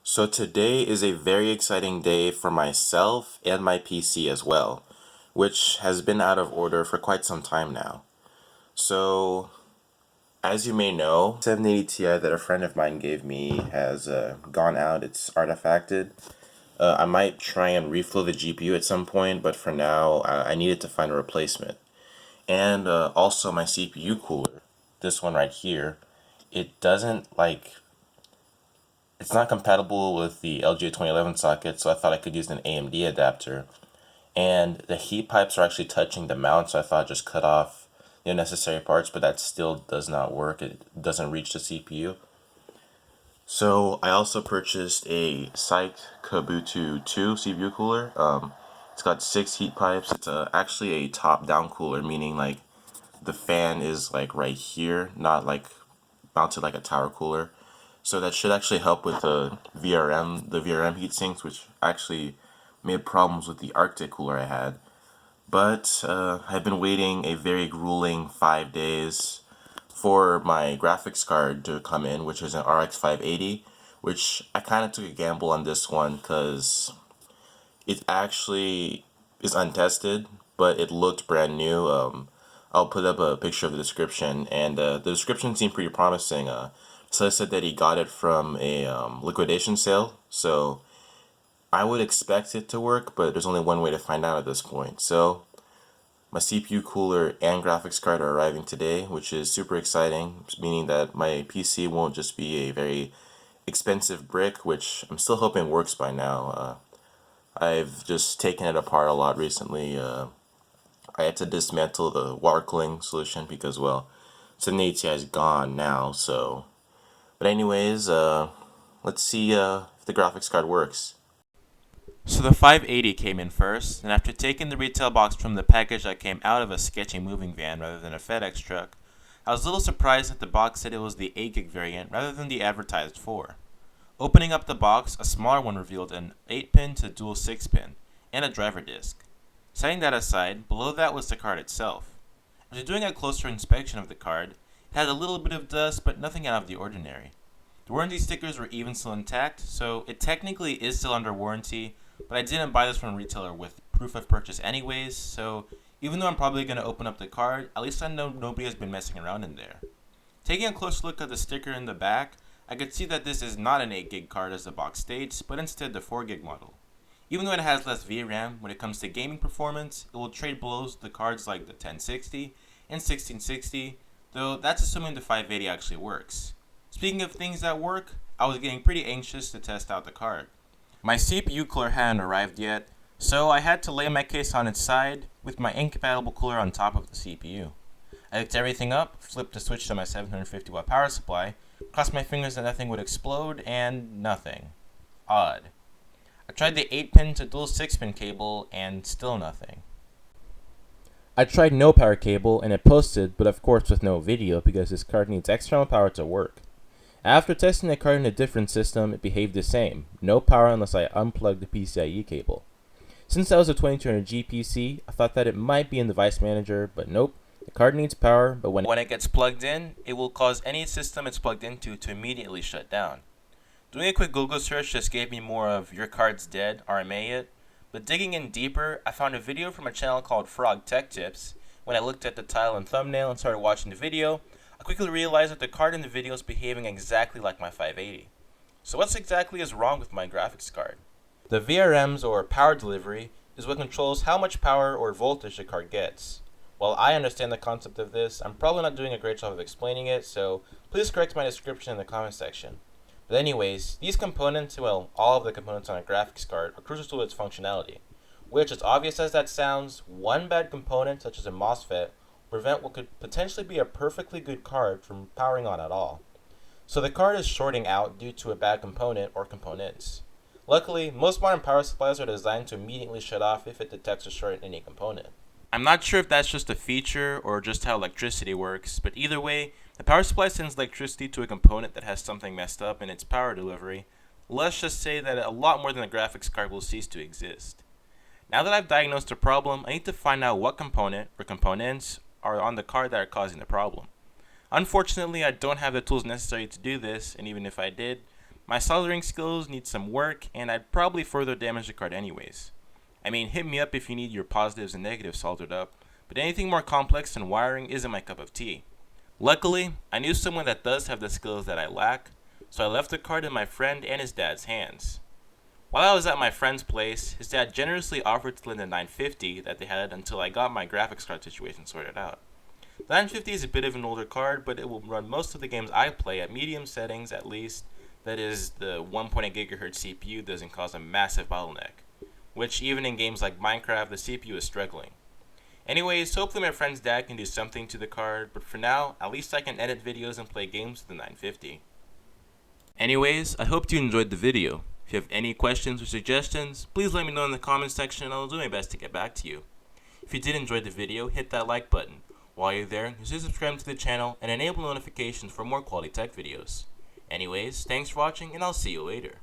So today is a very exciting day for myself and my PC as well, which has been out of order for quite some time now. So, as you may know, 780 Ti that a friend of mine gave me has gone out. It's artifacted. I might try and reflow the GPU at some point, but for now, I needed to find a replacement. And also my CPU cooler, this one right here, it doesn't like it's not compatible with the LGA 2011 socket, so I thought I could use an AMD adapter. And the heat pipes are actually touching the mount, so I thought I'd just cut off the unnecessary parts, but that still does not work. It doesn't reach the CPU. So I also purchased a Site Kabuto 2 CPU cooler. It's got 6 heat pipes. It's actually a top-down cooler, meaning like the fan is like right here, not like mounted like a tower cooler. So that should actually help with the VRM heat sinks, which actually made problems with the Arctic cooler I had. But I've been waiting a very grueling 5 days for my graphics card to come in, which is an RX 580, which I kind of took a gamble on this one because it actually is untested, but it looked brand new. I'll put up a picture of the description, and the description seemed pretty promising. So it said that he got it from a liquidation sale, so I would expect it to work, but there's only one way to find out at this point. So my CPU cooler and graphics card are arriving today, which is super exciting, meaning that my PC won't just be a very expensive brick, which I'm still hoping works by now. I've just taken it apart a lot recently. I had to dismantle the water cooling solution because, well, 780 Ti is gone now. So, but anyways, let's see if the graphics card works. So the 580 came in first, and after taking the retail box from the package that came out of a sketchy moving van rather than a FedEx truck, I was a little surprised that the box said it was the 8 gig variant rather than the advertised 4. Opening up the box, a smaller one revealed an 8-pin to dual 6-pin, and a driver disc. Setting that aside, below that was the card itself. After doing a closer inspection of the card, it had a little bit of dust, but nothing out of the ordinary. The warranty stickers were even still intact, so it technically is still under warranty, but I didn't buy this from a retailer with proof of purchase anyways, so even though I'm probably going to open up the card, at least I know nobody has been messing around in there. Taking a close look at the sticker in the back, I could see that this is not an 8 gig card as the box states, but instead the 4 gig model. Even though it has less VRAM, when it comes to gaming performance, it will trade below the cards like the 1060 and 1660, though that's assuming the 580 actually works. Speaking of things that work, I was getting pretty anxious to test out the card. My CPU cooler hadn't arrived yet, so I had to lay my case on its side with my incompatible cooler on top of the CPU. I hooked everything up, flipped the switch to my 750 watt power supply, crossed my fingers that nothing would explode, and nothing. Odd. I tried the 8-pin to dual 6-pin cable, and still nothing. I tried no power cable, and it posted, but of course with no video because this card needs external power to work. After testing the card in a different system, it behaved the same. No power unless I unplugged the PCIe cable. Since that was a 2200G PC, I thought that it might be in the device manager, but nope. The card needs power, but when it gets plugged in, it will cause any system it's plugged into to immediately shut down. Doing a quick Google search just gave me more of "Your card's dead, RMA it," but digging in deeper, I found a video from a channel called Frog Tech Tips. When I looked at the title and thumbnail and started watching the video, I quickly realized that the card in the video is behaving exactly like my 580. So what exactly is wrong with my graphics card? The VRMs, or power delivery, is what controls how much power or voltage the card gets. While I understand the concept of this, I'm probably not doing a great job of explaining it, so please correct my description in the comment section. But anyways, these components, well, all of the components on a graphics card, are crucial to its functionality, which, as obvious as that sounds, one bad component, such as a MOSFET, will prevent what could potentially be a perfectly good card from powering on at all. So the card is shorting out due to a bad component or components. Luckily, most modern power supplies are designed to immediately shut off if it detects a short in any component. I'm not sure if that's just a feature or just how electricity works, but either way, the power supply sends electricity to a component that has something messed up in its power delivery. Let's just say that a lot more than a graphics card will cease to exist. Now that I've diagnosed the problem, I need to find out what component or components are on the card that are causing the problem. Unfortunately, I don't have the tools necessary to do this, and even if I did, my soldering skills need some work, and I'd probably further damage the card anyways. I mean, hit me up if you need your positives and negatives soldered up, but anything more complex than wiring isn't my cup of tea. Luckily, I knew someone that does have the skills that I lack, so I left the card in my friend and his dad's hands. While I was at my friend's place, his dad generously offered to lend the 950 that they had until I got my graphics card situation sorted out. The 950 is a bit of an older card, but it will run most of the games I play at medium settings at least. That is, the 1.8 GHz CPU doesn't cause a massive bottleneck, which even in games like Minecraft, the CPU is struggling. Anyways, hopefully my friend's dad can do something to the card, but for now, at least I can edit videos and play games with the 950. Anyways, I hope you enjoyed the video. If you have any questions or suggestions, please let me know in the comments section and I'll do my best to get back to you. If you did enjoy the video, hit that like button. While you're there, consider subscribing to the channel and enable notifications for more quality tech videos. Anyways, thanks for watching and I'll see you later.